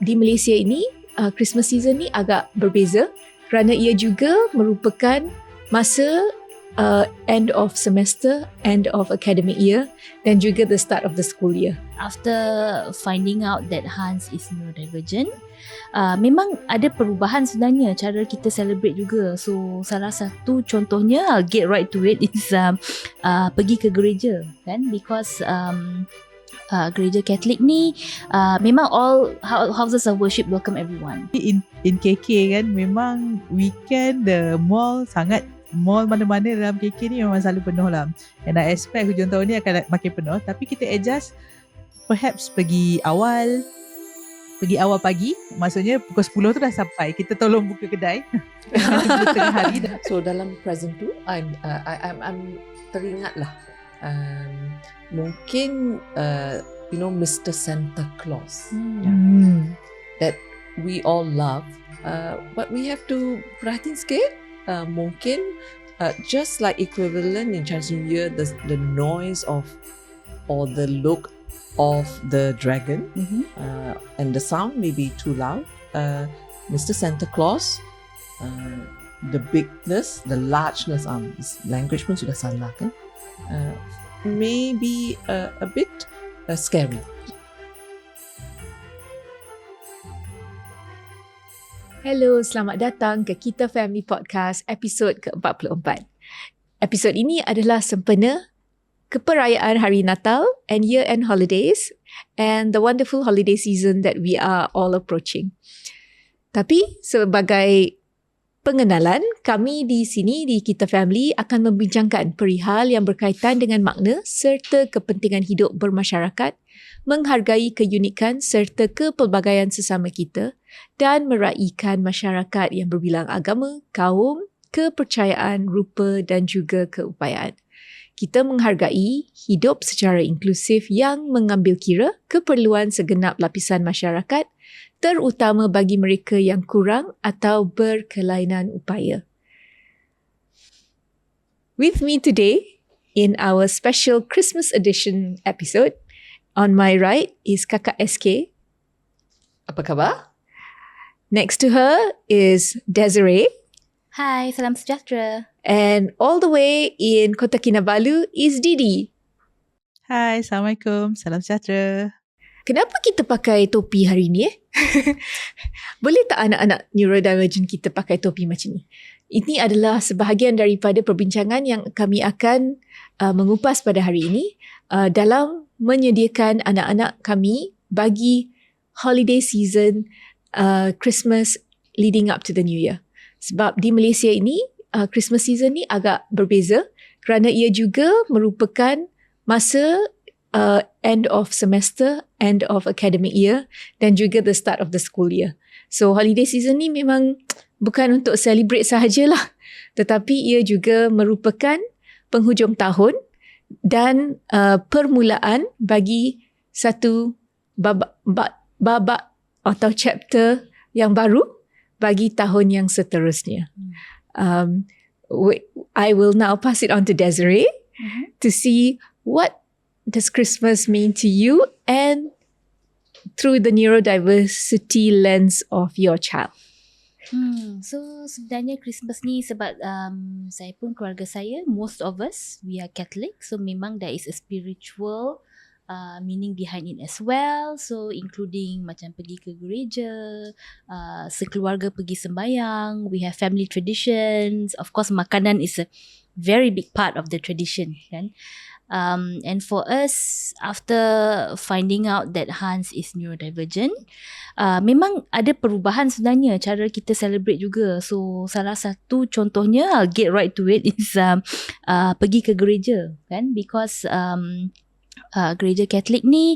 di Malaysia ini, Christmas season ni agak berbeza kerana ia juga merupakan masa end of semester, end of academic year dan juga the start of the school year. After finding out that Hans is neurodivergent, memang ada perubahan sebenarnya cara kita celebrate juga. So salah satu contohnya, I'll get right to it, is pergi ke gereja kan, because gereja Katolik ni memang all houses of worship welcome everyone. In KK kan, memang weekend the mall mana-mana dalam KK ni memang selalu penuh lah. And I expect hujung tahun ni akan makin penuh. Tapi kita adjust, perhaps pergi awal pagi. Maksudnya pukul 10 tu dah sampai. Kita tolong buka kedai. Tengah hari dah. So dalam present tu, I'm teringat lah. Mungkin Mr. Santa Claus that we all love, but we have to perhatiin sikit. Mungkin just like equivalent in Chinese New Year, the noise of or the look of the dragon, and the sound may be too loud. Mr. Santa Claus, the bigness, the largeness, language pun sudah salah kan, may be a bit scary. Hello, selamat datang ke Kita Family Podcast episod ke-44. Episod ini adalah sempena keperayaan Hari Natal and year-end holidays and the wonderful holiday season that we are all approaching. Tapi sebagai pengenalan, kami di sini di Kita Family akan membincangkan perihal yang berkaitan dengan makna serta kepentingan hidup bermasyarakat, menghargai keunikan serta kepelbagaian sesama kita dan meraihkan masyarakat yang berbilang agama, kaum, kepercayaan, rupa dan juga keupayaan. Kita menghargai hidup secara inklusif yang mengambil kira keperluan segenap lapisan masyarakat, terutama bagi mereka yang kurang atau berkelainan upaya. With me today in our special Christmas edition episode, on my right is Kakak SK. Apa khabar? Next to her is Desiree. Hai, salam sejahtera. And all the way in Kota Kinabalu is Didi. Hai, Assalamualaikum. Salam sejahtera. Kenapa kita pakai topi hari ni? Boleh tak anak-anak neurodivergent kita pakai topi macam ni? Ini adalah sebahagian daripada perbincangan yang kami akan mengupas pada hari ini dalam menyediakan anak-anak kami bagi holiday season Christmas leading up to the New Year. Sebab di Malaysia ini, Christmas season ni agak berbeza kerana ia juga merupakan masa end of semester, end of academic year dan juga the start of the school year. So holiday season ni memang bukan untuk celebrate sahajalah, tetapi ia juga merupakan penghujung tahun dan permulaan bagi satu babak atau chapter yang baru bagi tahun yang seterusnya. I will now pass it on to Desiree to see what does Christmas mean to you and through the neurodiversity lens of your child. So sebenarnya Christmas ni sebab saya pun keluarga saya, most of us we are Catholic, so memang there is a spiritual meaning behind it as well. So including macam pergi ke gereja, sekeluarga pergi sembahyang, we have family traditions. Of course makanan is a very big part of the tradition kan. And for us, after finding out that Hans is neurodivergent, memang ada perubahan sebenarnya cara kita celebrate juga. So salah satu contohnya, I'll get right to it, is pergi ke gereja kan, because gereja Katolik ni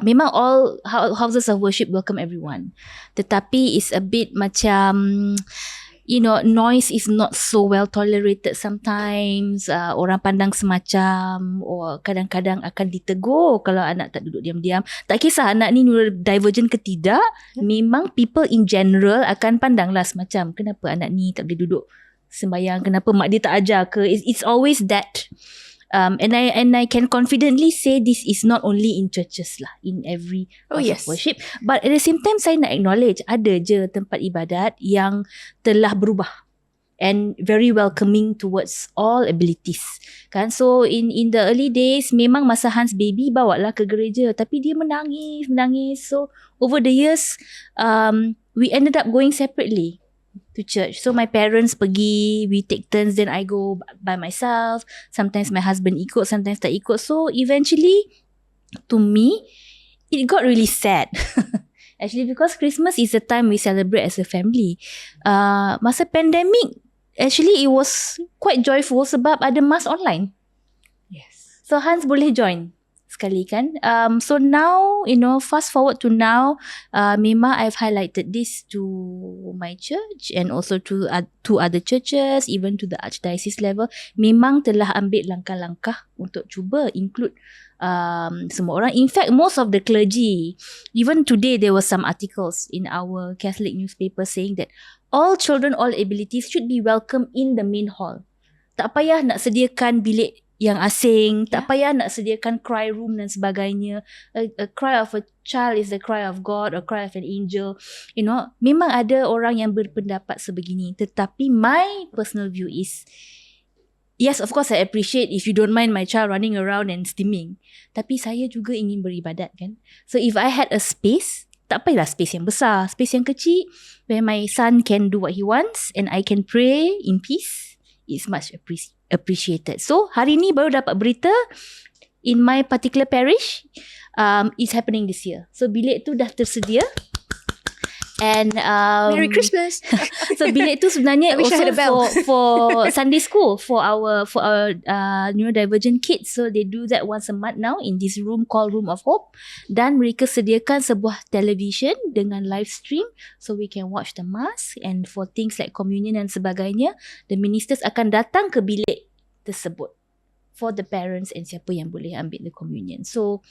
memang all houses of worship welcome everyone, tetapi is a bit macam noise is not so well tolerated sometimes. Orang pandang semacam, kadang-kadang akan ditegur kalau anak tak duduk diam-diam. Tak kisah anak ni neurodivergent ke tidak, memang people in general akan pandanglah semacam, kenapa anak ni tak boleh duduk sembahyang, kenapa mak dia tak ajar ke. It's always that And I can confidently say this is not only in churches lah, in every Oh, house yes. of worship. But at the same time, saya nak acknowledge ada je tempat ibadat yang telah berubah and very welcoming towards all abilities, kan. So in the early days memang masa Hans baby bawalah ke gereja, tapi dia menangis. So over the years we ended up going separately to church. So my parents pergi, we take turns, then I go by myself. Sometimes my husband ikut, sometimes tak ikut. So eventually to me it got really sad. Actually, because Christmas is the time we celebrate as a family. Masa pandemic, actually it was quite joyful sebab ada mass online. Yes. So Hans boleh join sekali kan. So now, fast forward to now, memang I've highlighted this to my church and also to other churches, even to the archdiocese level. Memang telah ambil langkah-langkah untuk cuba include semua orang. In fact, most of the clergy, even today there were some articles in our Catholic newspaper saying that all children, all abilities should be welcome in the main hall. Tak payah nak sediakan bilik yang asing, tak payah nak sediakan cry room dan sebagainya. A cry of a child is the cry of God, or cry of an angel. Memang ada orang yang berpendapat sebegini. Tetapi my personal view is, yes, of course I appreciate if you don't mind my child running around and steaming. Tapi saya juga ingin beribadat kan. So if I had a space, tak payahlah space yang besar, space yang kecil where my son can do what he wants and I can pray in peace, is much appreciated. So hari ni baru dapat berita in my particular parish, it's happening this year. So bilik tu dah tersedia. And Merry Christmas. So bilik tu sebenarnya I wish I had a bell. for Sunday school for our neurodivergent kids. So they do that once a month now in this room called Room of Hope. Dan mereka sediakan sebuah television dengan live stream so we can watch the mass, and for things like communion dan sebagainya, the ministers akan datang ke bilik tersebut for the parents and siapa yang boleh ambil the communion. So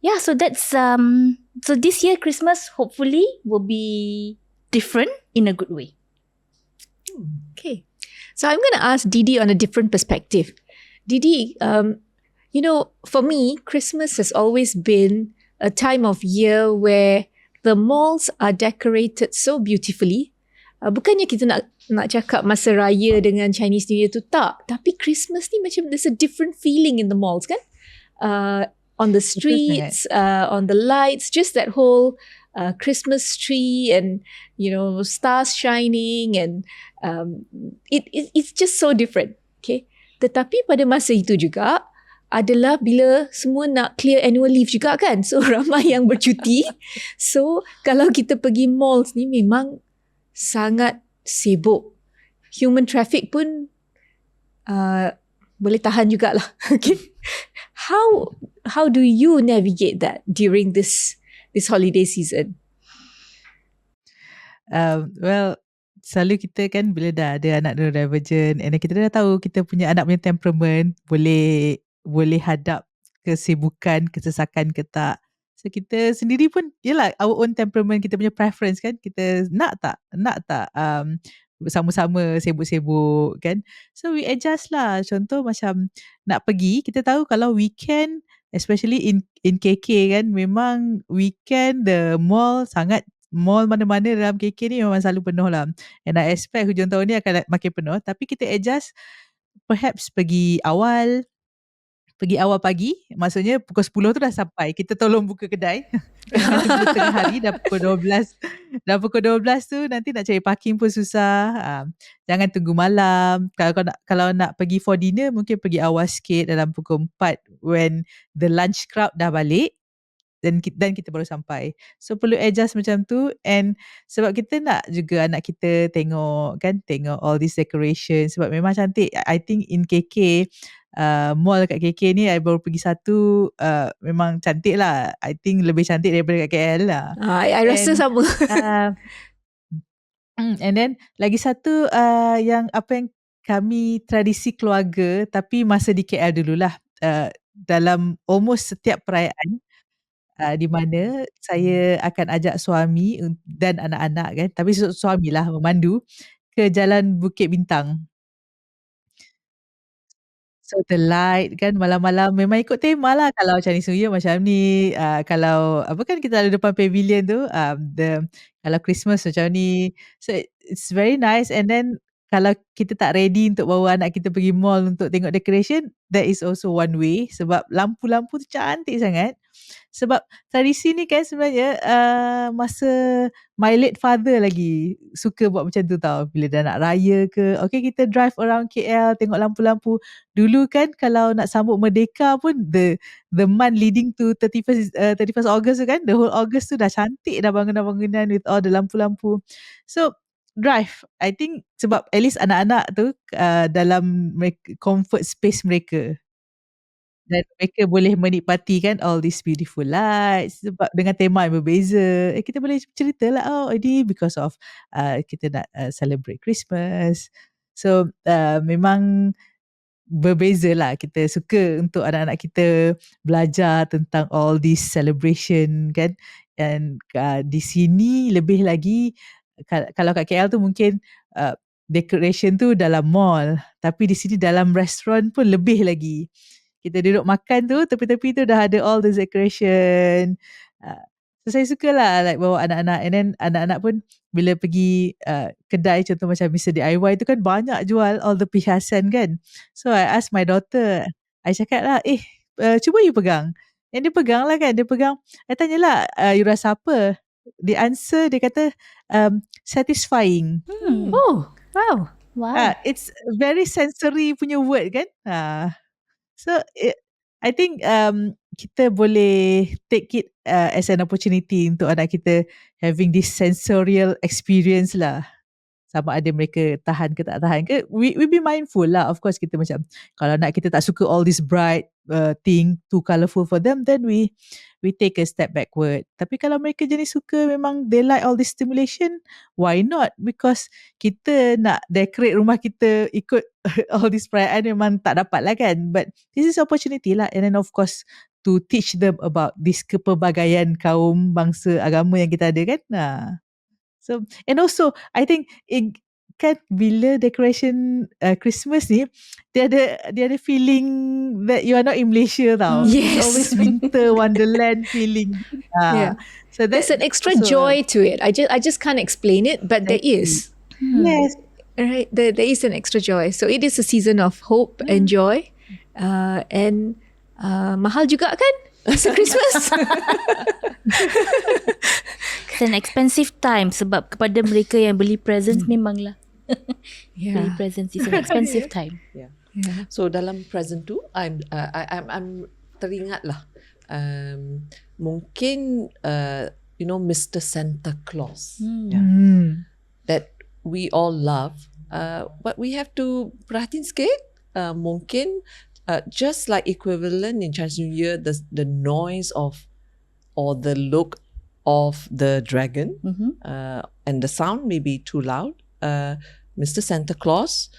yeah, so that's so this year Christmas hopefully will be different in a good way. Okay. So I'm going to ask Didi on a different perspective. Didi, for me, Christmas has always been a time of year where the malls are decorated so beautifully. Bukannya kita nak cakap masa raya dengan Chinese New Year tu, tak. Tapi Christmas ni macam there's a different feeling in the malls kan? On the streets, on the lights, just that whole Christmas tree and, stars shining, and it's just so different. Okay. Tetapi pada masa itu juga adalah bila semua nak clear annual leave juga kan. So ramai yang bercuti. So kalau kita pergi malls ni memang sangat sibuk. Human traffic pun boleh tahan jugalah. Okay. How do you navigate that during this holiday season? Well, selalu kita kan bila dah ada anak neurodivergent, and then kita dah tahu kita punya anak punya temperament boleh hadap kesibukan, kesesakan ke tak. So kita sendiri pun yalah our own temperament, kita punya preference kan, kita nak tak bersama-sama sibuk-sibuk kan. So we adjust lah. Contoh macam nak pergi, kita tahu kalau weekend, especially in KK kan, memang weekend the mall mana-mana dalam KK ni memang selalu penuh lah. And I expect hujung tahun ni akan makin penuh. Tapi kita adjust, perhaps pergi awal pagi, maksudnya pukul 10 tu dah sampai. Kita tolong buka kedai. Jangan tunggu tengah hari dah pukul 12. Dah pukul 12 tu nanti nak cari parking pun susah. Jangan tunggu malam. Kalau nak pergi for dinner, mungkin pergi awal sikit dalam pukul 4 when the lunch crowd dah balik. Dan kita baru sampai. So perlu adjust macam tu. And sebab kita nak juga anak kita tengok all these decorations. Sebab memang cantik. I think in KK, mall kat KK ni I baru pergi satu, memang cantik lah. I think lebih cantik daripada kat KL lah. I rasa sama. And then lagi satu yang kami tradisi keluarga, tapi masa di KL dululah, dalam almost setiap perayaan, di mana saya akan ajak suami dan anak-anak kan, tapi suamilah memandu ke Jalan Bukit Bintang. So the light kan malam-malam memang ikut tema lah. Kalau Chinese New Year macam ni, kalau apa kan kita ada depan pavilion tu, kalau Christmas macam ni. So it's very nice, and then kalau kita tak ready untuk bawa anak kita pergi mall untuk tengok decoration, that is also one way, sebab lampu-lampu tu cantik sangat. Sebab tradisi ni kan sebenarnya masa my late father lagi suka buat macam tu tau. Bila dah nak raya ke, okay kita drive around KL tengok lampu-lampu. Dulu kan kalau nak sambut Merdeka pun the month leading to 31st August tu kan, the whole August tu dah cantik dah bangunan-bangunan with all the lampu-lampu. So drive, I think sebab at least anak-anak tu dalam comfort space mereka. Dan mereka boleh menikmati kan all these beautiful lights sebab dengan tema yang berbeza. Kita boleh ceritalah, oh ini because of kita nak celebrate Christmas. So memang berbezalah. Kita suka untuk anak-anak kita belajar tentang all this celebration kan. Dan di sini lebih lagi, kalau kat KL tu mungkin decoration tu dalam mall, tapi di sini dalam restoran pun lebih lagi. Kita duduk makan tu, tepi-tepi tu dah ada all the decoration. So saya sukalah like bawa anak-anak, and then anak-anak pun bila pergi kedai contoh macam Mr. DIY tu kan banyak jual all the perhiasan kan. So I ask my daughter, I cakap lah, cuba you pegang. And dia pegang lah kan, dia pegang. I tanyalah, you rasa apa? Dia answer, dia kata satisfying. Oh, wow. Wow. It's very sensory punya word kan. So I think kita boleh take it as an opportunity untuk anak kita having this sensorial experience lah. Sama ada mereka tahan ke tak tahan ke, we be mindful lah. Of course kita macam, kalau anak kita tak suka all this bright thing, too colourful for them, then we take a step backward. Tapi kalau mereka jenis suka, memang they like all this stimulation, why not? Because kita nak decorate rumah kita ikut all this perayaan memang tak dapat lah kan. But this is opportunity lah. And then of course to teach them about this kepelbagaian kaum, bangsa, agama yang kita ada kan. So, and also I think kan bila decoration Christmas ni, dia ada feeling that you are not in Malaysia tau. Yes. It's always winter wonderland feeling. Yeah. So There's an extra joy to it. I just can't explain it, but there is. Yes. Right, there is an extra joy. So it is a season of hope and joy, and mahal juga kan? It's Christmas. It's an expensive time sebab kepada mereka yang beli presents memanglah. Beli presents is an expensive time. Yeah. So dalam present tu, I'm teringat lah. Mungkin Mr. Santa Claus. That we all love, but we have to perhatiin sikit. Mungkin just like equivalent in Chinese New Year, the noise of or the look of the dragon, and the sound may be too loud. Mr. Santa Claus,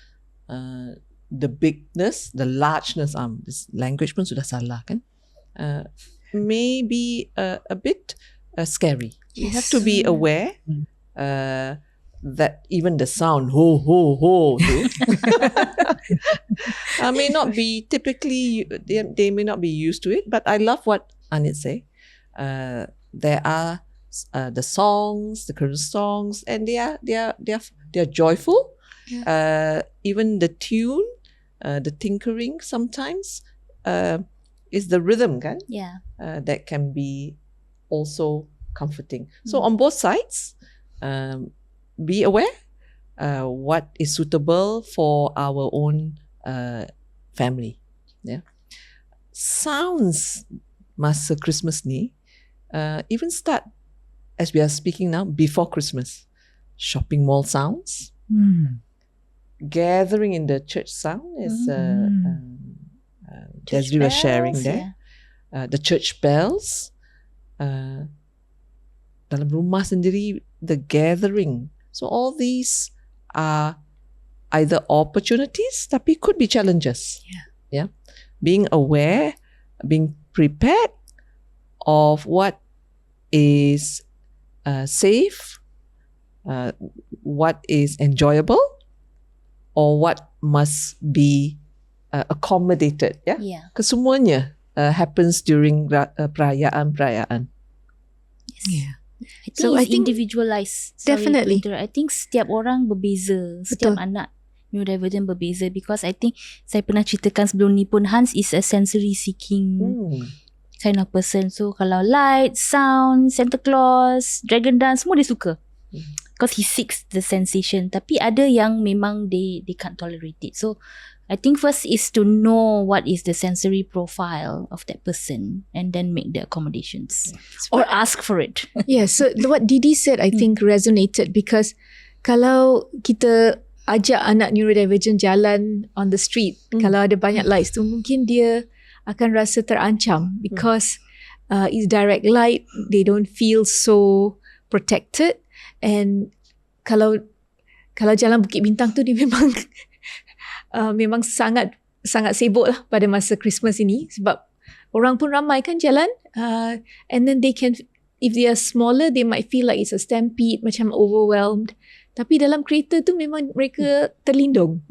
the bigness, the largeness, this language pun sudah salah kan, may be a bit scary. You have to be aware that even the sound ho ho ho may not be typically, they may not be used to it, but I love what Anit say. There are the songs, the Christmas songs, and they are joyful. Even the tune, the tinkering sometimes is the rhythm kan? That can be also comforting. So on both sides, be aware what is suitable for our own family. Yeah. Sounds masa Christmas ni even start as we are speaking now before Christmas. Shopping mall sounds, gathering in the church sound is Desiree was sharing there. The church bells, dalam rumah sendiri, the gathering. So all these are either opportunities tapi could be challenges. Yeah. Being aware, being prepared of what is safe, what is enjoyable, or what must be accommodated. Yeah. Yeah. Kesemuanya happens during perayaan-perayaan. Yes. Yeah. I think So it's I think individualized. definitely. I think setiap orang berbeza. Setiap anak neurodivergent berbeza, because I think saya pernah ceritakan sebelum ni pun, Hans is a sensory seeking kind of person. So kalau light, sound, Santa Claus, dragon dance, semua dia suka. Because he seeks the sensation. Tapi ada yang memang they can't tolerate it. So I think first is to know what is the sensory profile of that person and then make the accommodations or ask for it. Yeah, so what Didi said I think resonated, because kalau kita ajak anak neurodivergent jalan on the street, kalau ada banyak lights tu, mungkin dia akan rasa terancam because it's direct light, they don't feel so protected. And kalau jalan Bukit Bintang tu, dia memang memang sangat sibuk lah pada masa Christmas ini, sebab orang pun ramai kan jalan, and then they can, if they are smaller, they might feel like it's a stampede, macam overwhelmed. Tapi dalam kereta tu memang mereka terlindung,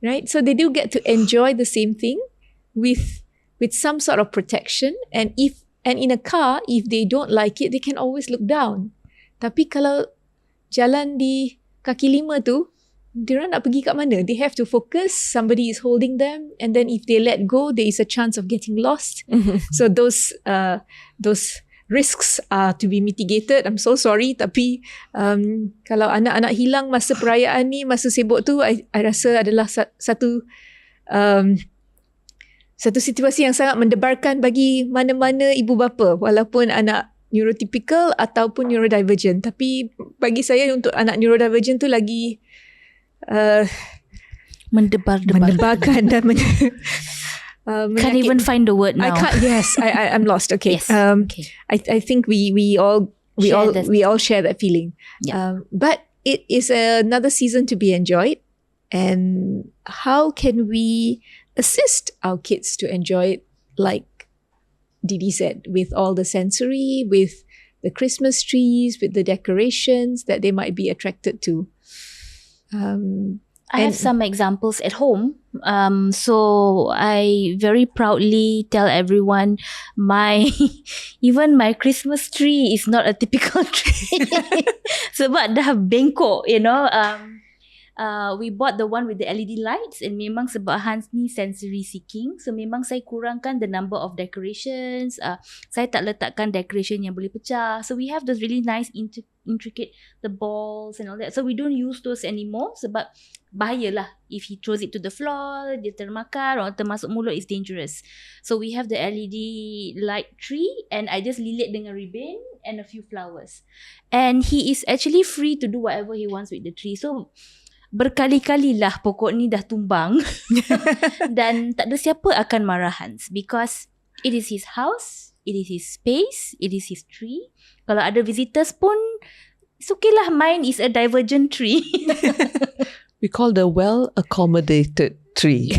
right? So they do get to enjoy the same thing with some sort of protection. And in a car, if they don't like it, they can always look down. Tapi kalau jalan di kaki lima tu, diorang nak pergi kat mana? They have to focus, somebody is holding them, and then if they let go, there is a chance of getting lost. So those risks are to be mitigated. I'm so sorry, tapi kalau anak-anak hilang masa perayaan ni, masa sibuk tu, I rasa adalah satu situasi yang sangat mendebarkan bagi mana-mana ibu bapa, walaupun anak neurotypical ataupun neurodivergent. Tapi bagi saya, untuk anak neurodivergent tu lagi mendebarkan dan can't even find the word now. I can't. Yes, I'm lost. Okay. Yes. Okay. I think we all share that feeling. Yeah. But it is another season to be enjoyed. And how can we assist our kids to enjoy it, like Didi said, with all the sensory, with the Christmas trees, with the decorations that they might be attracted to? I have some examples at home. So I very proudly tell everyone even my Christmas tree is not a typical tree. Sebab dah bengkok, we bought the one with the LED lights, and memang sebab Hans ni sensory seeking, so memang saya kurangkan the number of decorations. Saya tak letakkan decoration yang boleh pecah. So we have those really nice intricate the balls and all that. So we don't use those anymore sebab bahayalah if he throws it to the floor, dia termakan or termasuk mulut, is dangerous. So we have the LED light tree, and I just lilit dengan ribbon and a few flowers. And he is actually free to do whatever he wants with the tree. So berkali-kali lah pokok ni dah tumbang dan tak ada siapa akan marah Hans, because it is his house, it is his space, it is his tree. Kalau ada visitors pun, it's okay lah, mine is a divergent tree. We call the well-accommodated tree.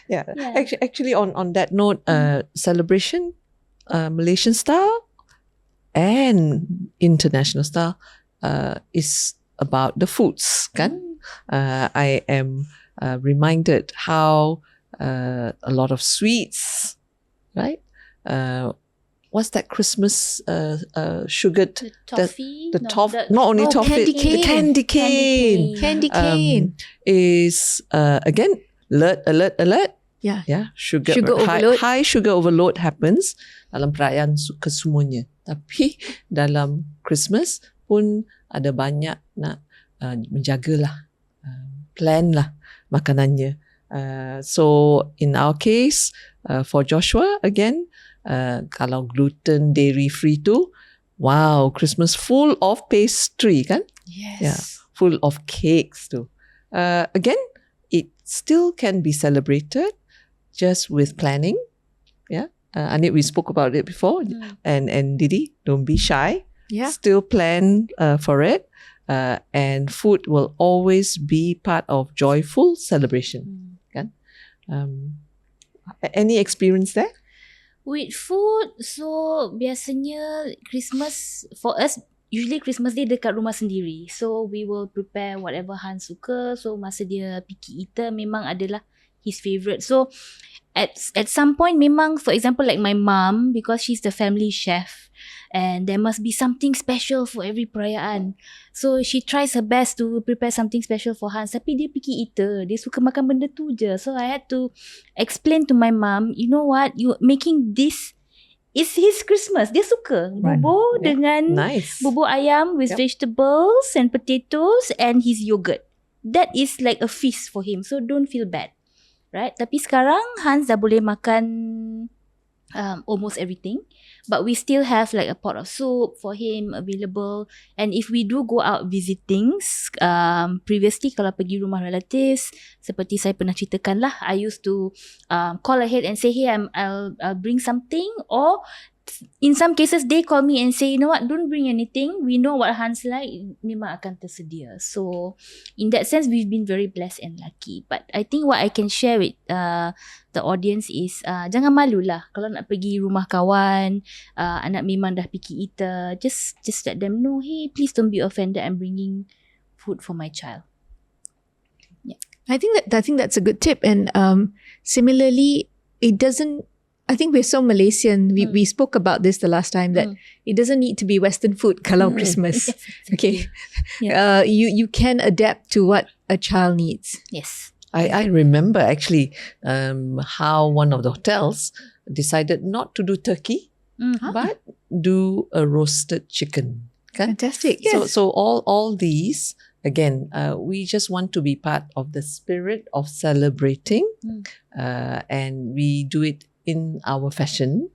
Yeah. Actually, on that note, celebration, Malaysian style and international style, is about the foods, kan? I am reminded how a lot of sweets, right? What's that Christmas sugared? The toffee? Not only toffee, candy the candy cane. Candy cane. Is again alert. Yeah, sugar overload. High sugar overload happens dalam perayaan kesemuanya. Tapi dalam Christmas pun ada banyak nak menjagalah, plan lah makanannya. So in our case, for Joshua again, kalau gluten dairy free tu, wow, Christmas full of pastry kan? Yes. Yeah, full of cakes tu. Again, it still can be celebrated just with planning. Yeah, Anit, we spoke about it before, and Didi, don't be shy. Yeah. Still plan for it, and food will always be part of joyful celebration. Kan? Any experience there? With food, so biasanya Christmas for us usually Christmas Day dekat rumah sendiri. So we will prepare whatever Hans suka. So masa dia picky eater memang adalah his favourite. So at some point memang, for example like my mum, because she's the family chef, and there must be something special for every perayaan. So she tries her best to prepare something special for Hans. Tapi dia picky eater. Dia suka makan benda tu je. So I had to explain to my mum, you know what, you making this is his Christmas. Dia suka bubur dengan bubur ayam with vegetables and potatoes and his yogurt. That is like a feast for him. So don't feel bad. Right? Tapi sekarang Hans dah boleh makan almost everything, but we still have like a pot of soup for him available. And if we do go out visiting, previously kalau pergi rumah relatives, seperti saya pernah ceritakan lah, I used to call ahead and say, hey, I'll bring something, or in some cases they call me and say, you know what, don't bring anything, we know what Hans like, memang akan tersedia. So in that sense we've been very blessed and lucky. But I think what I can share with the audience is jangan malu lah kalau nak pergi rumah kawan, anak memang dah picky eater, just let them know, hey, please don't be offended, I'm bringing food for my child. I think that's a good tip. And similarly, it doesn't, I think we're so Malaysian. We spoke about this the last time, that it doesn't need to be Western food kalau Christmas. Yes, exactly. Okay. You can adapt to what a child needs. Yes. I remember actually how one of the hotels decided not to do turkey, but do a roasted chicken. Kan? Fantastic. Yes. So all these, again, we just want to be part of the spirit of celebrating, and we do it in our fashion.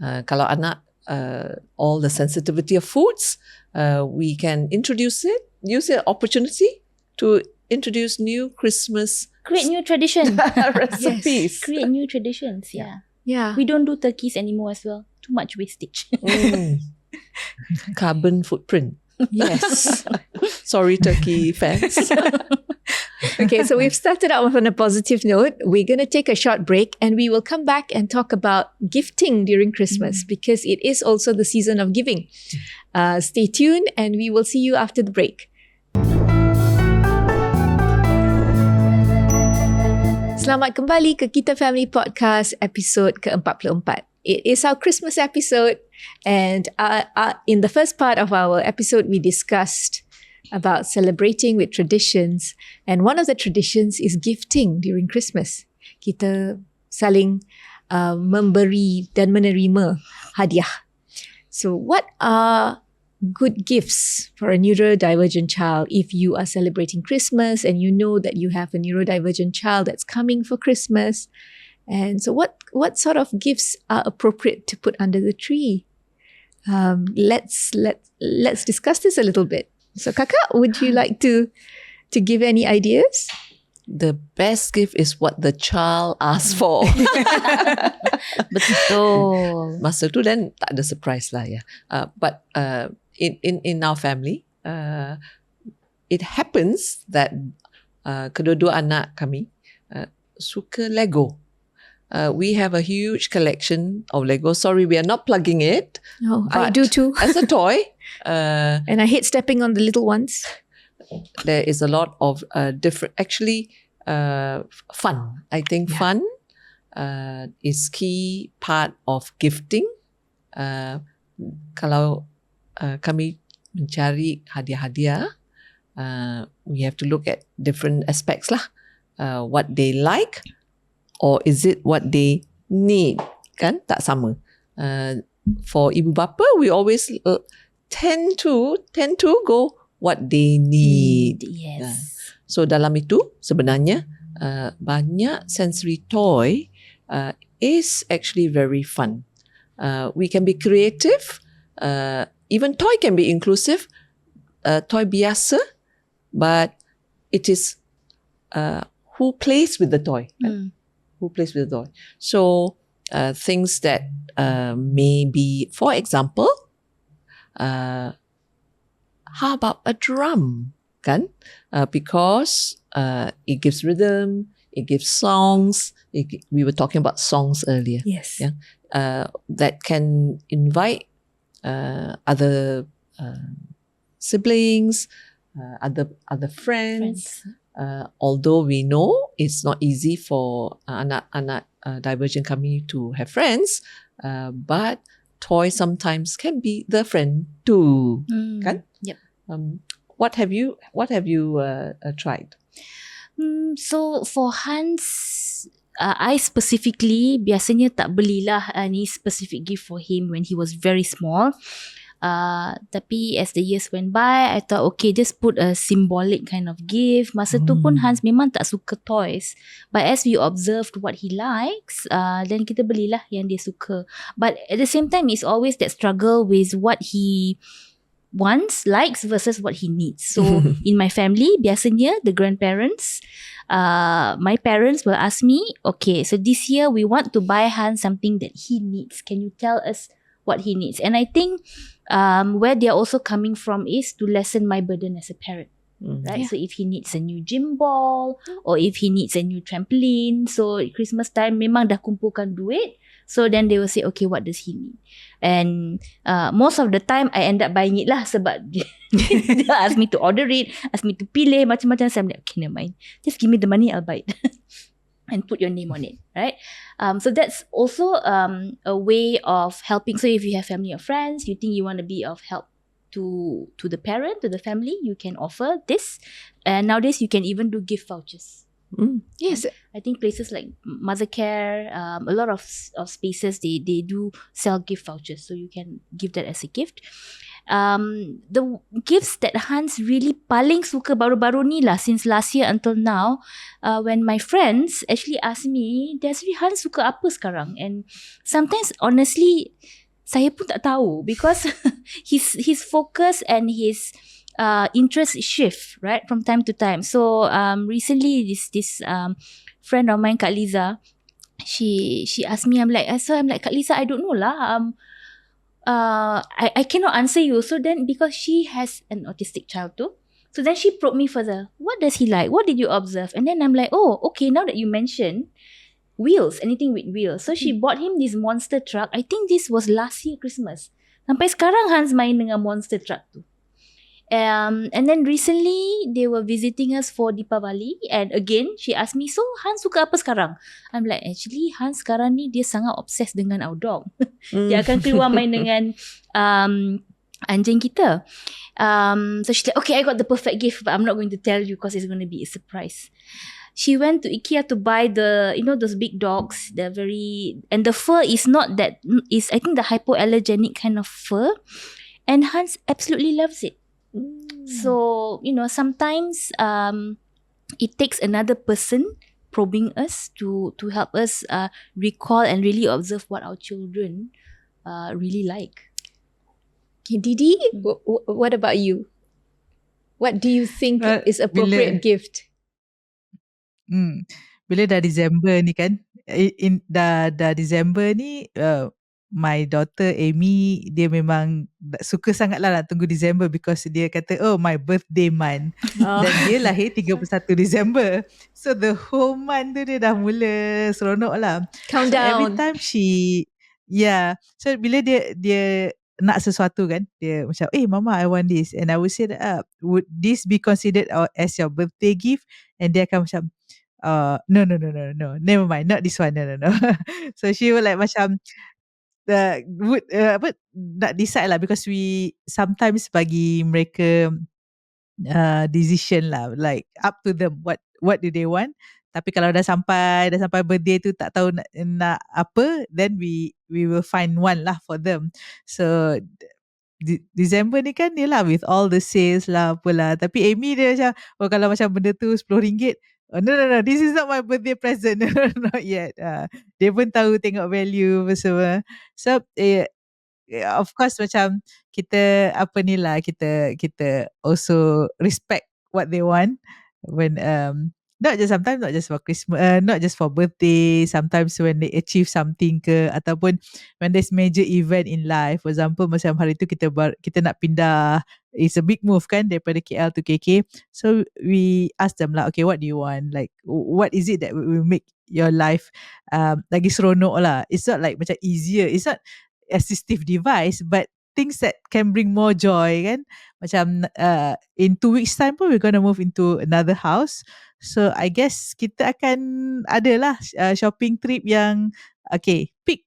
Kalau anak, all the sensitivity of foods, we can use the opportunity to introduce new Christmas, create new tradition recipes. Yes. Create new traditions. Yeah. We don't do turkeys anymore as well. Too much wastage. Carbon footprint. Yes. Sorry, turkey fans. Okay, so we've started out on a positive note. We're going to take a short break and we will come back and talk about gifting during Christmas because it is also the season of giving. Stay tuned and we will see you after the break. Selamat kembali ke Kita Family Podcast episode ke-44. It is our Christmas episode, and in the first part of our episode, we discussed about celebrating with traditions, and one of the traditions is gifting during Christmas. Kita saling memberi dan menerima hadiah. So what are good gifts for a neurodivergent child if you are celebrating Christmas and you know that you have a neurodivergent child that's coming for Christmas? And so what sort of gifts are appropriate to put under the tree? Let's discuss this a little bit. So Kakak, would you like to give any ideas? The best gift is what the child asks for. Betul. Masa tu then tak ada surprise lah ya. But in our family, it happens that kedua-dua anak kami suka Lego. We have a huge collection of Lego. Sorry, we are not plugging it. No, I do too. As a toy. And I hate stepping on the little ones. There is a lot of different, actually, fun. I think fun is key part of gifting. Kalau kami mencari hadiah-hadiah, we have to look at different aspects lah. What they like, or is it what they need? Kan tak sama. For ibu bapa, we always tend to go what they need. Yes. So dalam itu sebenarnya banyak sensory toy is actually very fun. We can be creative. Even toy can be inclusive. Toy biasa, but it is who plays with the toy. Who plays with the toy. So things that may be, for example, how about a drum? Kan? Because it gives rhythm, it gives songs. We were talking about songs earlier. Yes. Yeah? That can invite other siblings, other friends. Although we know it's not easy for anak divergent community to have friends, but toys sometimes can be the friend too. Kan? Yep. What have you tried? So for Hans, I specifically biasanya tak belilah any specific gift for him when he was very small. Tapi as the years went by, I thought okay, just put a symbolic kind of gift. Masa tu pun Hans memang tak suka toys, but as we observed what he likes, then kita belilah yang dia suka. But at the same time, it's always that struggle with what he wants, likes versus what he needs. So in my family, biasanya the grandparents, my parents will ask me, okay, so this year we want to buy Hans something that he needs. Can you tell us what he needs? And I think where they're also coming from is to lessen my burden as a parent. Right? So if he needs a new gym ball or if he needs a new trampoline, so Christmas time memang dah kumpulkan duit. So then they will say, okay, what does he need? And most of the time I end up buying it lah sebab dia ask me to order it, ask me to pilih macam-macam. So I'm like, okay, never mind. Just give me the money, I'll buy it. And put your name on it, right? So that's also a way of helping. So if you have family or friends, you think you want to be of help to the parent, to the family, you can offer this. And nowadays you can even do gift vouchers. Yes. I think places like Mother Care, a lot of spaces, they do sell gift vouchers, so you can give that as a gift. The gifts that Hans really paling suka baru-baru ni lah, since last year until now, when my friends actually ask me, Desiree, Hans suka apa sekarang? And sometimes honestly saya pun tak tahu, because his focus and his interest shift, right, from time to time. So recently this friend of mine, Kak Liza, she asked me, I'm like, Kak Liza, I don't know lah. I cannot answer you. So then, because she has an autistic child too, so then she probed me further. What does he like? What did you observe? And then I'm like, oh, okay, now that you mention wheels, anything with wheels. So she bought him this monster truck. I think this was last year Christmas. Sampai sekarang Hans main dengan monster truck tu. And then recently they were visiting us for Deepavali, and again she asked me, so Hans suka apa sekarang? I'm like, actually Hans sekarang ni dia sangat obsessed dengan our dog. Dia akan keluar main dengan anjing kita. So she's like, okay, I got the perfect gift, but I'm not going to tell you because it's going to be a surprise. She went to IKEA to buy the, those big dogs, and the fur is not that, is I think the hypoallergenic kind of fur, and Hans absolutely loves it. So, sometimes it takes another person probing us to help us recall and really observe what our children really like. Okay, Didi, what about you? What do you think is appropriate gift? Bila dah December ni kan, dah December ni, my daughter Amy, dia memang suka sangat lah nak tunggu December, because dia kata, oh, my birthday month. Dan dia lahir 31 December. So the whole month tu dia dah mula seronok lah. Countdown. So every time so bila dia nak sesuatu kan, dia macam, mama, I want this. And I would say that, would this be considered as your birthday gift? And dia akan macam, no, never mind, not this one, no. So she will like macam nak decide lah, because we sometimes bagi mereka decision lah, like up to them what do they want. Tapi kalau dah sampai birthday tu tak tahu nak apa, then we will find one lah for them. So December ni kan dia lah with all the sales lah apalah. Tapi Amy dia macam, kalau macam benda tu RM10, no, this is not my birthday present. Not yet. Dia pun tahu tengok value semua. So of course macam kita kita also respect what they want when not just for Christmas, not just for birthday, sometimes when they achieve something ke, ataupun when there's major event in life. For example, macam hari tu kita nak pindah, it's a big move kan, daripada KL to KK. So we ask them lah, okay, what do you want? Like, what is it that will make your life lagi seronok lah? It's not like macam easier. It's not assistive device, but things that can bring more joy kan. Macam in 2 weeks time pun we're gonna move into another house. So I guess kita akan adalah shopping trip yang pick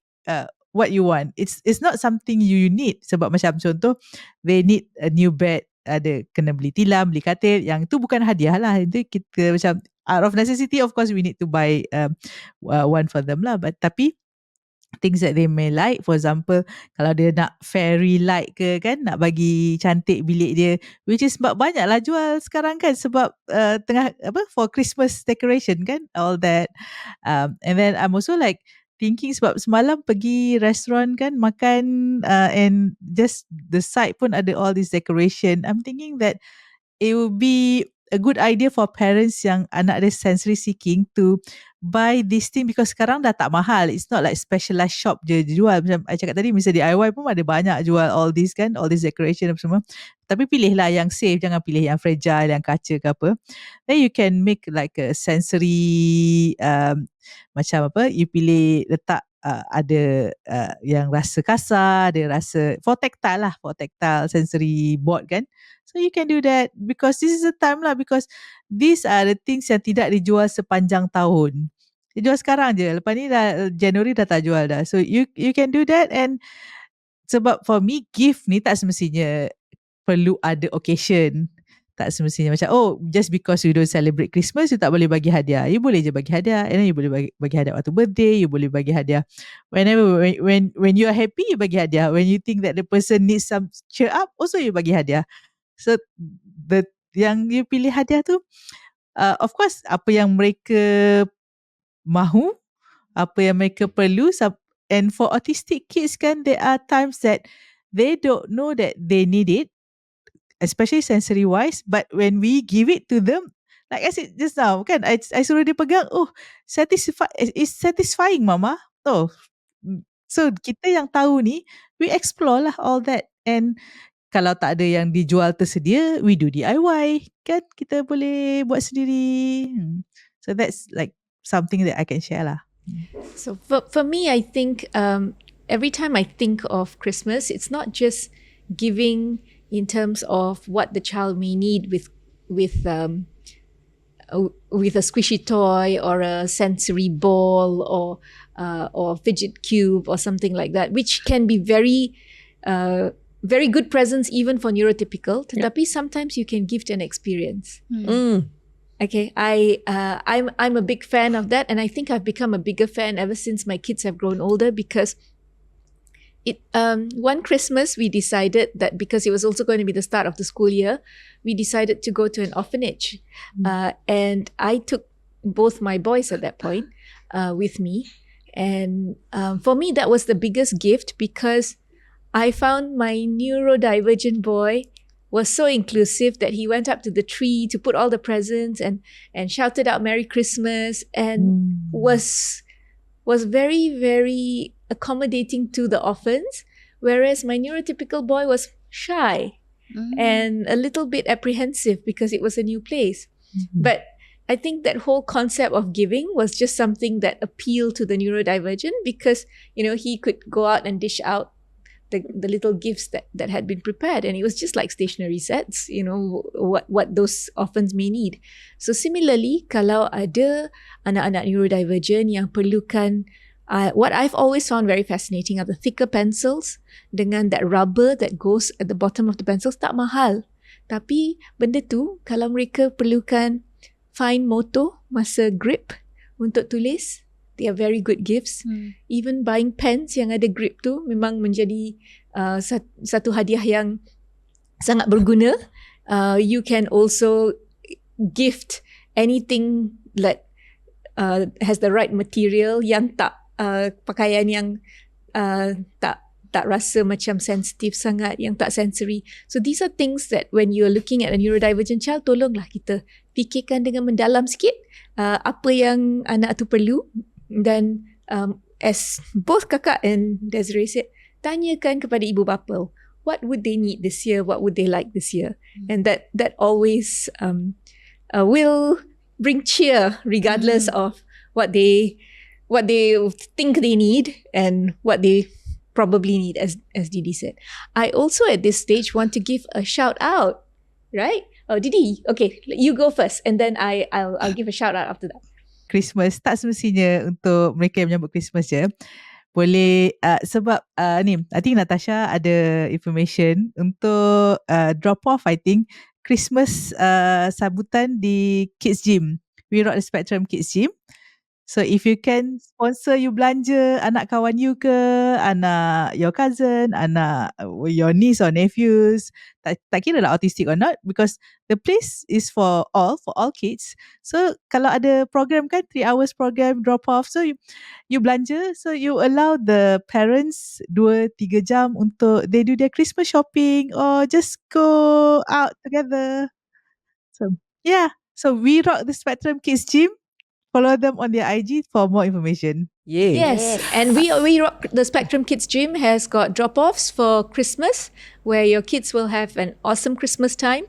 what you want. It's not something you need, sebab macam contoh they need a new bed, ada kena beli tilam, beli katil, yang tu bukan hadiah lah. Itu kita macam out of necessity, of course we need to buy one for them lah. But tapi things that they may like, for example kalau dia nak fairy light ke kan, nak bagi cantik bilik dia, which is banyaklah jual sekarang kan, sebab tengah for Christmas decoration kan, all that. And then I'm also like thinking, sebab semalam pergi restoran kan, makan and just the side pun ada all this decoration. I'm thinking that it would be a good idea for parents yang anak dia sensory seeking to buy this thing, because sekarang dah tak mahal. It's not like specialized shop je jual. Macam I cakap tadi, misalnya DIY pun ada banyak jual all this kan, all this decoration apa semua. Tapi pilihlah yang safe, jangan pilih yang fragile, yang kaca ke apa. Then you can make like a sensory macam you pilih letak ada yang rasa kasar, ada rasa for tactile sensory board kan. So you can do that, because this is the time lah, because these are the things yang tidak dijual sepanjang tahun. Dijual sekarang je. Lepas ni dah Januari dah tak jual dah. So you can do that. And sebab for me, gift ni tak semestinya perlu ada occasion. Tak semestinya macam just because you don't celebrate Christmas, you tak boleh bagi hadiah. You boleh je bagi hadiah. And then you boleh bagi hadiah waktu birthday. You boleh bagi hadiah whenever, when you are happy, you bagi hadiah. When you think that the person needs some cheer up, also you bagi hadiah. So yang you pilih hadiah tu, of course apa yang mereka mahu, apa yang mereka perlu. And for autistic kids kan, there are times that they don't know that they need it, especially sensory wise, but when we give it to them, like I said just now kan, I suruh dia pegang, it's satisfying mama. So kita yang tahu ni, we explore lah all that. And kalau tak ada yang dijual tersedia, we do DIY kan, kita boleh buat sendiri. So that's like something that I can share lah. So for me, I think every time I think of Christmas, it's not just giving in terms of what the child may need with a squishy toy or a sensory ball or fidget cube or something like that, which can be very good presents even for neurotypical. Tetapi sometimes you can gift an experience. Okay, I'm a big fan of that, and I think I've become a bigger fan ever since my kids have grown older, because one Christmas we decided that, because it was also going to be the start of the school year, we decided to go to an orphanage, and I took both my boys at that point with me, and for me that was the biggest gift, because I found my neurodivergent boy was so inclusive that he went up to the tree to put all the presents and shouted out Merry Christmas, and was very, very accommodating to the orphans, whereas my neurotypical boy was shy and a little bit apprehensive because it was a new place. But I think that whole concept of giving was just something that appealed to the neurodivergent, because he could go out and dish out the little gifts that had been prepared, and it was just like stationery sets, what those orphans may need. So similarly, kalau ada anak-anak neurodivergent yang perlukan what I've always found very fascinating are the thicker pencils dengan that rubber that goes at the bottom of the pencils. Tak mahal, tapi benda tu kalau mereka perlukan fine motor masa grip untuk tulis, they are very good gifts. Even buying pens yang ada grip tu memang menjadi satu hadiah yang sangat berguna. You can also gift anything that has the right material, yang tak pakaian yang tak rasa macam sensitif sangat, yang tak sensory. So these are things that when you're looking at a neurodivergent child, tolonglah kita fikirkan dengan mendalam sikit apa yang anak tu perlu. Dan as both kakak and Desiree said, tanyakan kepada ibu bapa, what would they need this year, what would they like this year, and that always will bring cheer regardless of what they think they need and what they probably need, as Didi said. I also at this stage want to give a shout out, right? Oh, Didi, okay, you go first, and then I'll give a shout out after that. Christmas tak semestinya untuk mereka yang menyambut Christmas je. Boleh sebab ni I think Natasha ada information untuk drop off, I think Christmas sambutan di Kids Gym. We Rock the Spectrum Kids Gym. So if you can sponsor, you belanja anak kawan you ke, anak your cousin, anak your niece or nephews, tak kira lah autistic or not, because the place is for all kids. So kalau ada program kan, 3 hours program drop off, so you belanja, so you allow the parents 2-3 jam untuk they do their Christmas shopping or just go out together. So yeah, so We Rock the Spectrum Kids Gym. Follow them on their IG for more information. Yes. And We Rock the Spectrum Kids Gym has got drop-offs for Christmas, where your kids will have an awesome Christmas time.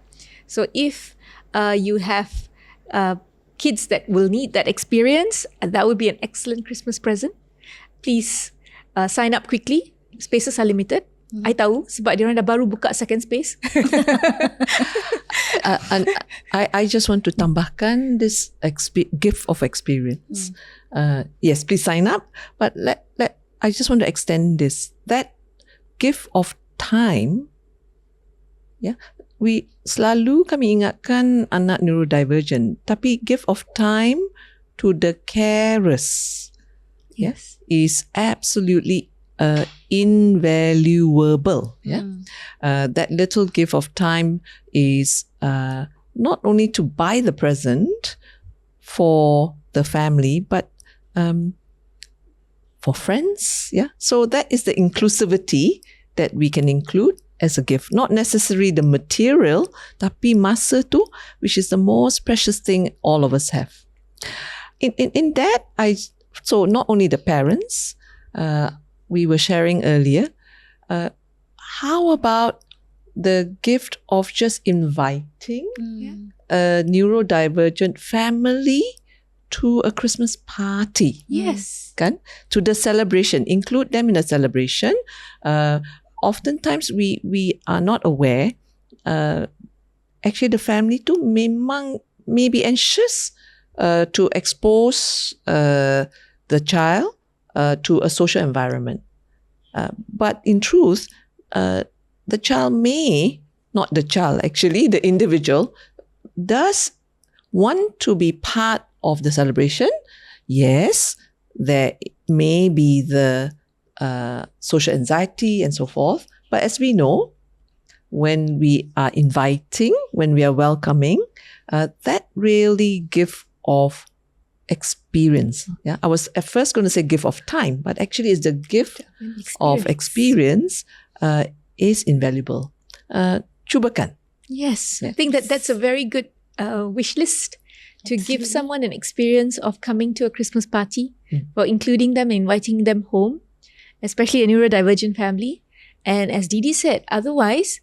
So if you have kids that will need that experience, that would be an excellent Christmas present. Please sign up quickly. Spaces are limited. I tahu sebab diorang dah baru buka second space. And I just want to tambahkan this gift of experience. Yes, please sign up. But I just want to extend this. That gift of time. Yeah, kami ingatkan anak neurodivergent, tapi gift of time to the carers. Yes, is absolutely invaluable. Yeah, that little gift of time is not only to buy the present for the family, but for friends. Yeah, so that is the inclusivity that we can include as a gift. Not necessarily the material, tapi masa tu, which is the most precious thing all of us have. In that, so not only the parents. We were sharing earlier, how about the gift of just inviting a neurodivergent family to a Christmas party? Yes. Kan? To the celebration. Include them in the celebration. Oftentimes we are not aware. Actually, the family too memang may be anxious to expose the child to a social environment. But in truth, the child the individual does want to be part of the celebration. Yes, there may be the social anxiety and so forth. But as we know, when we are inviting, when we are welcoming, that really gives of experience. Yeah, I was at first going to say gift of time, but actually it's the gift of experience is invaluable. Cubakan. Yes, I think that's a very good wish list to give someone an experience of coming to a Christmas party, or including them, inviting them home, especially a neurodivergent family. And as Didi said, otherwise,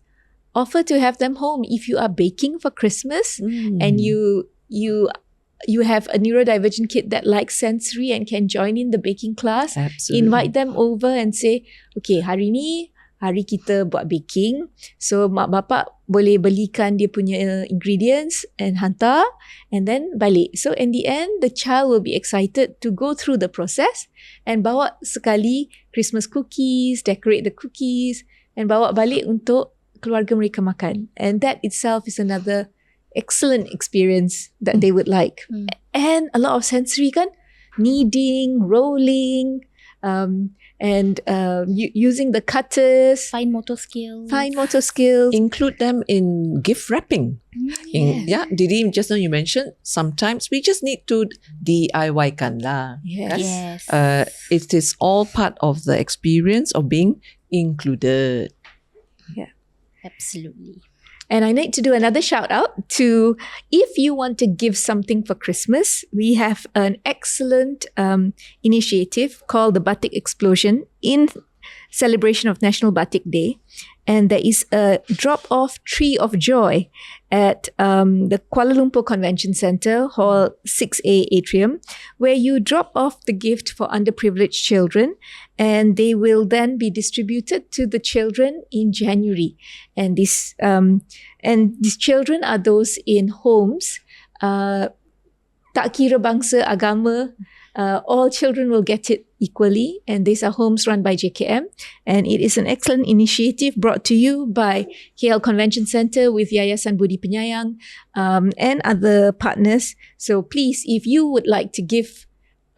offer to have them home if you are baking for Christmas and you have a neurodivergent kid that likes sensory and can join in the baking class. Absolutely. Invite them over and say, okay, hari ni hari kita buat baking. So mak bapak boleh belikan dia punya ingredients and hantar and then balik. So in the end, the child will be excited to go through the process and bawa sekali Christmas cookies, decorate the cookies and bawa balik untuk keluarga mereka makan. And that itself is another excellent experience that they would like. And a lot of sensory kan, kneading, rolling, and using the cutters. Fine motor skills. Include them in gift wrapping. Didi, just now you mentioned, sometimes we just need to DIY kan lah. Yes. It is all part of the experience of being included. Yeah. Absolutely. And I need to do another shout out to, if you want to give something for Christmas, we have an excellent initiative called the Batik Explosion in celebration of National Batik Day. and there is a drop-off tree of joy at the Kuala Lumpur Convention Centre, Hall 6A Atrium, where you drop off the gift for underprivileged children, and they will then be distributed to the children in January. And these children are those in homes, tak kira bangsa, agama, all children will get it equally, and these are homes run by JKM, and it is an excellent initiative brought to you by KL Convention Centre with Yayasan Budi Penyayang and other partners. So please, if you would like to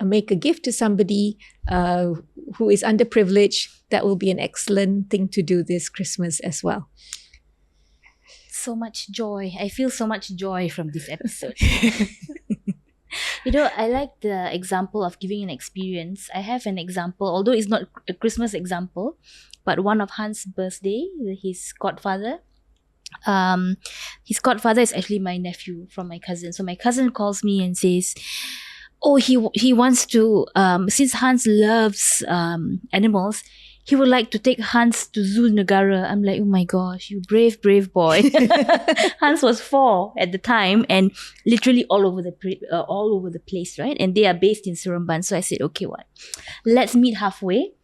make a gift to somebody who is underprivileged, that will be an excellent thing to do this Christmas as well. So much joy. I feel so much joy from this episode. I like the example of giving an experience. I have an example, although it's not a Christmas example, but one of Hans' birthday, his godfather. His godfather is actually my nephew from my cousin. So my cousin calls me and says, "Oh, he wants to. Since Hans loves animals, he would like to take Hans to Zoo Negara." I'm like, oh my gosh, you brave boy. Hans was 4 at the time, and literally all over the place, right? And they are based in Seremban. So I said, okay, let's meet halfway.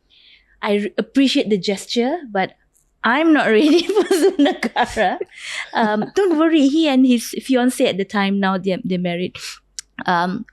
I appreciate the gesture, but I'm not ready for Zoo Negara. Don't worry, he and his fiancée at the time, now they're married,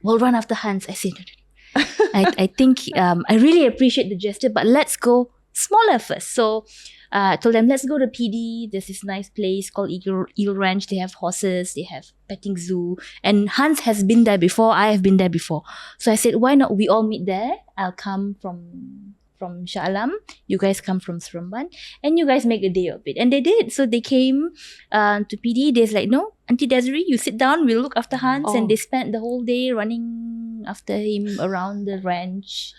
will run after Hans. I said, no. I think I really appreciate the gesture, but let's go smaller first. So I told them, let's go to PD. There's this nice place called Eagle Ranch. They have horses, they have petting zoo, and Hans has been there before. I have been there before. So I said, why not we all meet there? I'll come from Shah Alam, you guys come from Seremban, and you guys make a day of it. And they did. So they came to PD. They're like, no, Auntie Desiree, you sit down, we'll look after Hans. And they spent the whole day running after him around the ranch.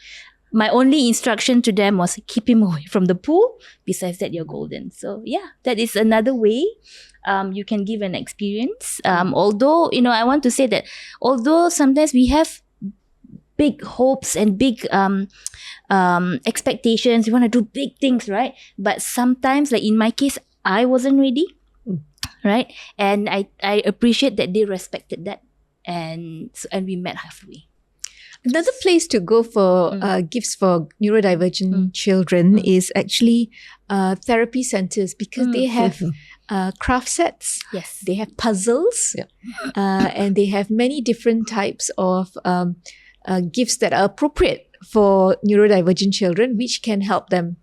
My only instruction to them was keep him away from the pool. Besides that, you're golden. So yeah, that is another way you can give an experience. Although, I want to say that although sometimes we have big hopes and big expectations, we want to do big things, right? But sometimes, like in my case, I wasn't ready, right? And I appreciate that they respected that, and we met halfway. Another place to go for gifts for neurodivergent children is actually therapy centers, because they have craft sets. Yes. They have puzzles. And they have many different types of gifts that are appropriate for neurodivergent children, which can help them.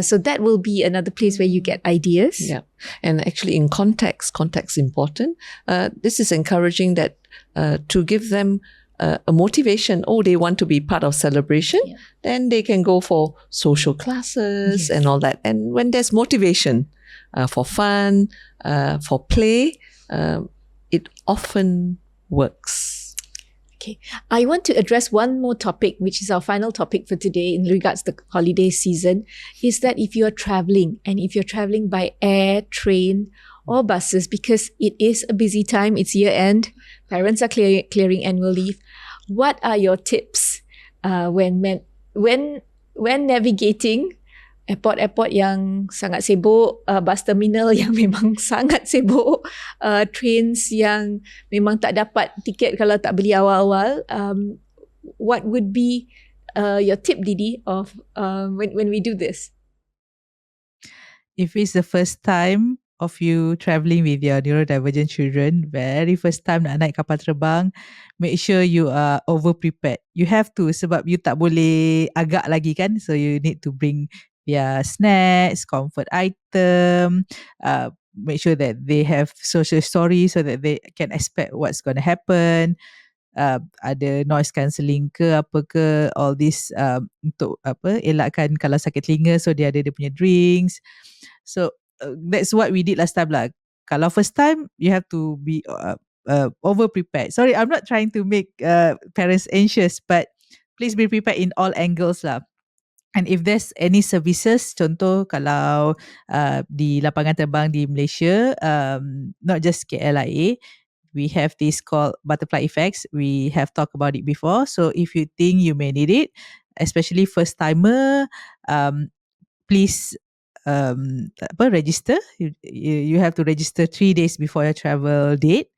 So that will be another place where you get ideas. Yeah. And actually in context important. This is encouraging that to give them a motivation. They want to be part of celebration. Then they can go for social classes and all that. And when there's motivation for fun, for play, it often works. Okay, I want to address one more topic, which is our final topic for today in regards to the holiday season, is that if you are traveling, and if you're traveling by air, train or buses, because it is a busy time, it's year end, parents are clearing annual leave, what are your tips when navigating airport yang sangat sibuk, bus terminal yang memang sangat sibuk, trains yang memang tak dapat tiket kalau tak beli awal-awal? What would be your tip, Didi, of when we do this? If it's the first time of you travelling with your neurodivergent children, very first time nak naik kapal terbang, make sure you are over prepared. You have to, sebab you tak boleh agak lagi kan, so you need to bring their snacks, comfort item, make sure that they have social stories so that they can expect what's going to happen. Ada noise cancelling ke apa ke, all this untuk elakkan kalau sakit telinga, so dia ada dia punya drinks. So that's what we did last time lah. Kalau first time, you have to be over prepared. Sorry, I'm not trying to make parents anxious, but please be prepared in all angles lah. And if there's any services, contoh kalau di lapangan terbang di Malaysia, not just KLIA, we have this called butterfly effects. We have talked about it before. So if you think you may need it, especially first timer, please register. You have to register 3 days before your travel date.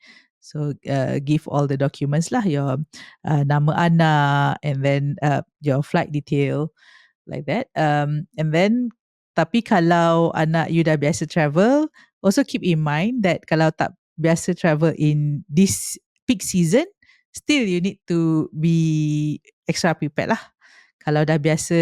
So give all the documents lah, your nama anak, and then your flight detail, like that. And then tapi kalau anak you dah biasa travel, also keep in mind that kalau tak biasa travel in this peak season, still you need to be extra prepared lah. Kalau dah biasa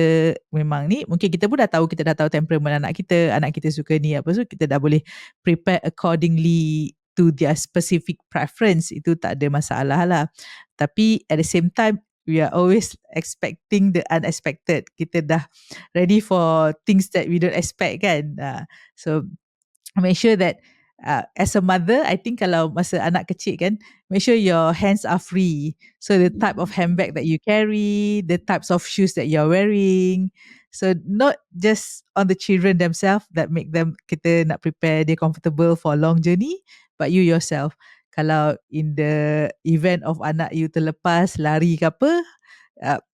memang ni, mungkin kita dah tahu temperament anak kita suka ni apa, so kita dah boleh prepare accordingly to their specific preference. Itu tak ada masalah lah. Tapi at the same time, we are always expecting the unexpected. Kita dah ready for things that we don't expect kan. So make sure that as a mother, I think kalau masa anak kecil kan, make sure your hands are free. So the type of handbag that you carry, the types of shoes that you're wearing. So not just on the children themselves that make them, kita nak prepare they comfortable for a long journey, but you yourself. Kalau in the event of anak you terlepas, lari ke apa,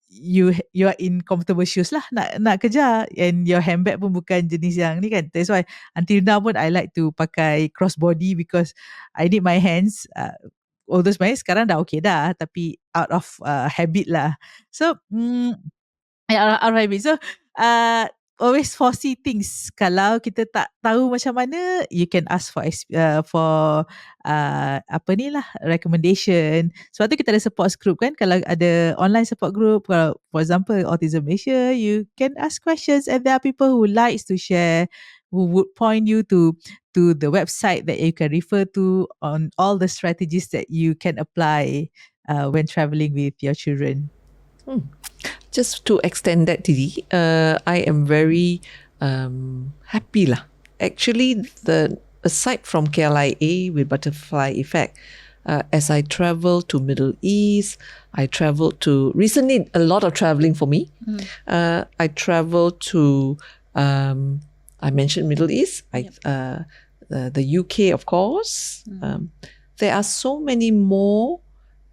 you are in comfortable shoes lah nak kejar, and your handbag pun bukan jenis yang ni kan. That's why until now pun I like to pakai crossbody because I need my hands. Although sebenarnya sekarang dah okay dah, tapi out of habit lah. So out of habit. So always foresee things. Kalau kita tak tahu macam mana, you can ask for recommendation. Sebab tu kita ada support group kan. Kalau ada online support group, kalau for example Autism Malaysia, you can ask questions, and there are people who likes to share, who would point you to the website that you can refer to on all the strategies that you can apply when traveling with your children. Just to extend that, Didi, I am very happy lah. Actually, aside from KLIA with butterfly effect, as I travel to Middle East, I travel to recently a lot of traveling for me. I travel to I mentioned Middle East, the UK of course. There are so many more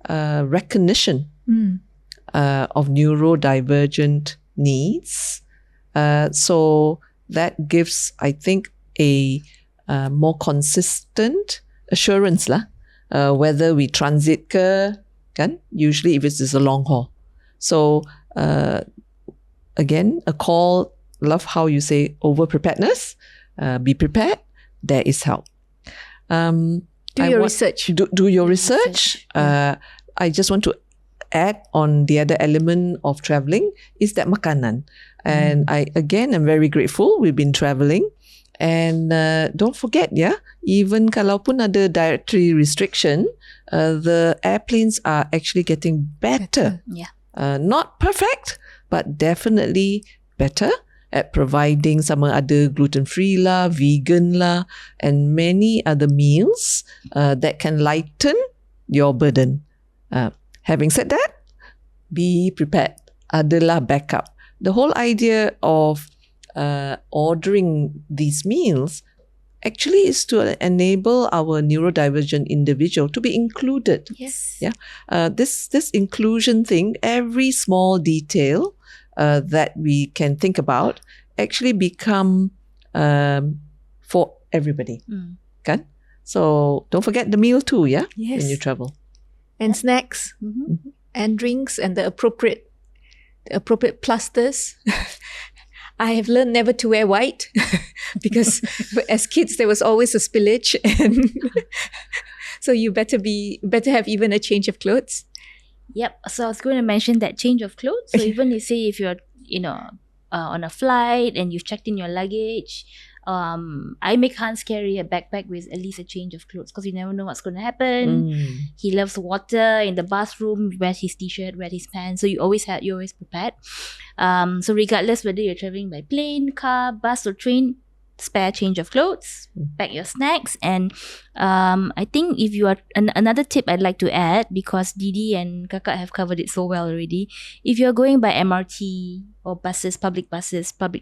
recognition of neurodivergent needs. So that gives, I think, a more consistent assurance lah, whether we transit ke, kan? Usually if it's a long haul. So again, a call, love how you say over preparedness, be prepared, there is help. Do your research. Do your research. I just want to add on the other element of traveling is that makanan. And I again am very grateful we've been traveling, and don't forget, even kalau pun ada dietary restriction, the airplanes are actually getting better. Not perfect, but definitely better at providing sama ada gluten free lah, vegan lah, and many other meals that can lighten your burden. Having said that, be prepared. Adalah backup. The whole idea of ordering these meals actually is to enable our neurodivergent individual to be included. Yes. This inclusion thing, every small detail that we can think about actually become for everybody. Kan? So don't forget the meal too, Yes. when you travel. And snacks and drinks and the appropriate plasters. I have learned never to wear white because as kids there was always a spillage, and so you better have even a change of clothes. Yep. So I was going to mention that change of clothes. So even if you're on a flight and you've checked in your luggage, I make Hans carry a backpack with at least a change of clothes because you never know what's going to happen. He loves water in the bathroom, wears his t-shirt, wears his pants. So you're always prepared. So regardless whether you're traveling by plane, car, bus or train, spare change of clothes, pack your snacks. And I think if you are another tip I'd like to add, because Didi and Kakak have covered it so well already, if you're going by MRT or buses, public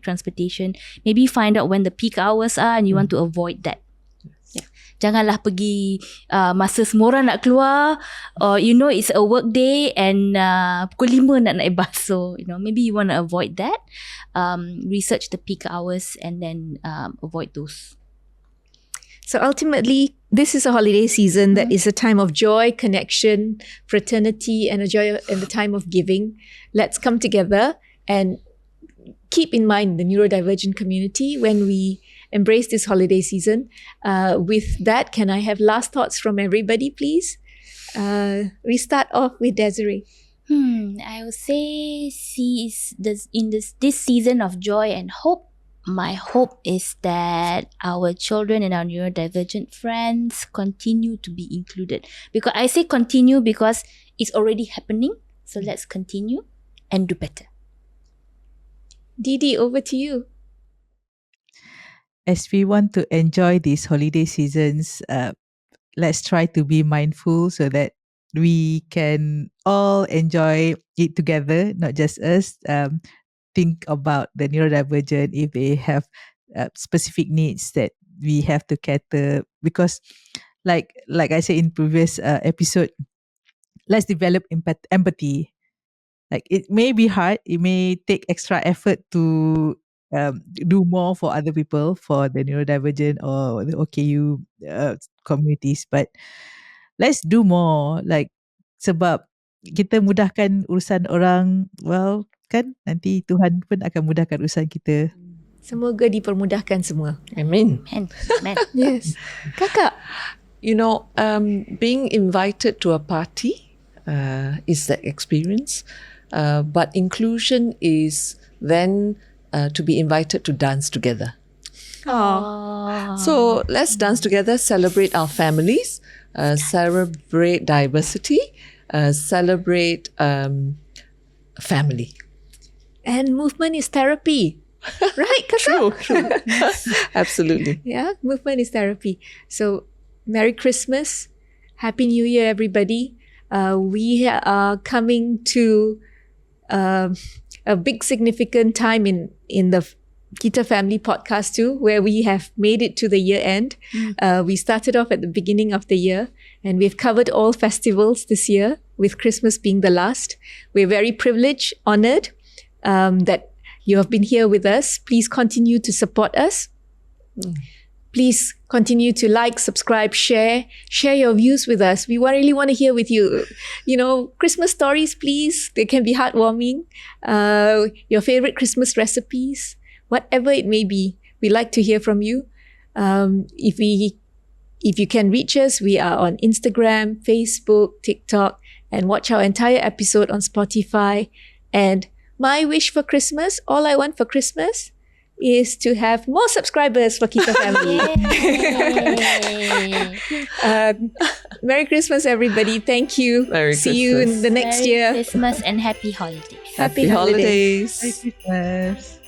transportation, maybe find out when the peak hours are and you want to avoid that. Janganlah pergi masa semua orang nak keluar, or it's a work day and pukul 5 nak naik bas. So maybe you want to avoid that. Research the peak hours and then avoid those. So ultimately, this is a holiday season that is a time of joy, connection, fraternity, and a joy and the time of giving. Let's come together and keep in mind the neurodivergent community when we embrace this holiday season. With that, can I have last thoughts from everybody, please? We start off with Desiree. I would say in this season of joy and hope, my hope is that our children and our neurodivergent friends continue to be included. Because I say continue because it's already happening. So let's continue and do better. Didi, over to you. As we want to enjoy these holiday seasons, let's try to be mindful so that we can all enjoy it together, not just us. Think about the neurodivergent if they have specific needs that we have to cater, because like I said in previous episode, let's develop empathy. Like, it may be hard, it may take extra effort to do more for other people, for the neurodivergent or the OKU communities, but let's do more. Like, sebab kita mudahkan urusan orang, well, kan nanti Tuhan pun akan mudahkan urusan kita. Semoga dipermudahkan semua. Amen. Amen. Yes. Kakak. Being invited to a party is that experience. But inclusion is then to be invited to dance together. So let's dance together, celebrate our families, celebrate diversity, celebrate family. And movement is therapy. Right, Kakak? True. Absolutely. Yeah, movement is therapy. So, Merry Christmas. Happy New Year, everybody. We are coming to a big significant time in the Kita Family podcast too, where we have made it to the year end. We started off at the beginning of the year and we've covered all festivals this year, with Christmas being the last. We're very privileged, honored that you have been here with us. Please continue to support us. Please continue to like, subscribe, share your views with us. We really want to hear with you. Christmas stories, please. They can be heartwarming. Your favorite Christmas recipes, whatever it may be. We like to hear from you. If you can reach us, we are on Instagram, Facebook, TikTok, and watch our entire episode on Spotify. And my wish for Christmas, all I want for Christmas, is to have more subscribers for Kita Family. Merry Christmas, everybody. Thank you. See you in the next year. Merry Christmas and happy holidays. Happy holidays. Merry Christmas.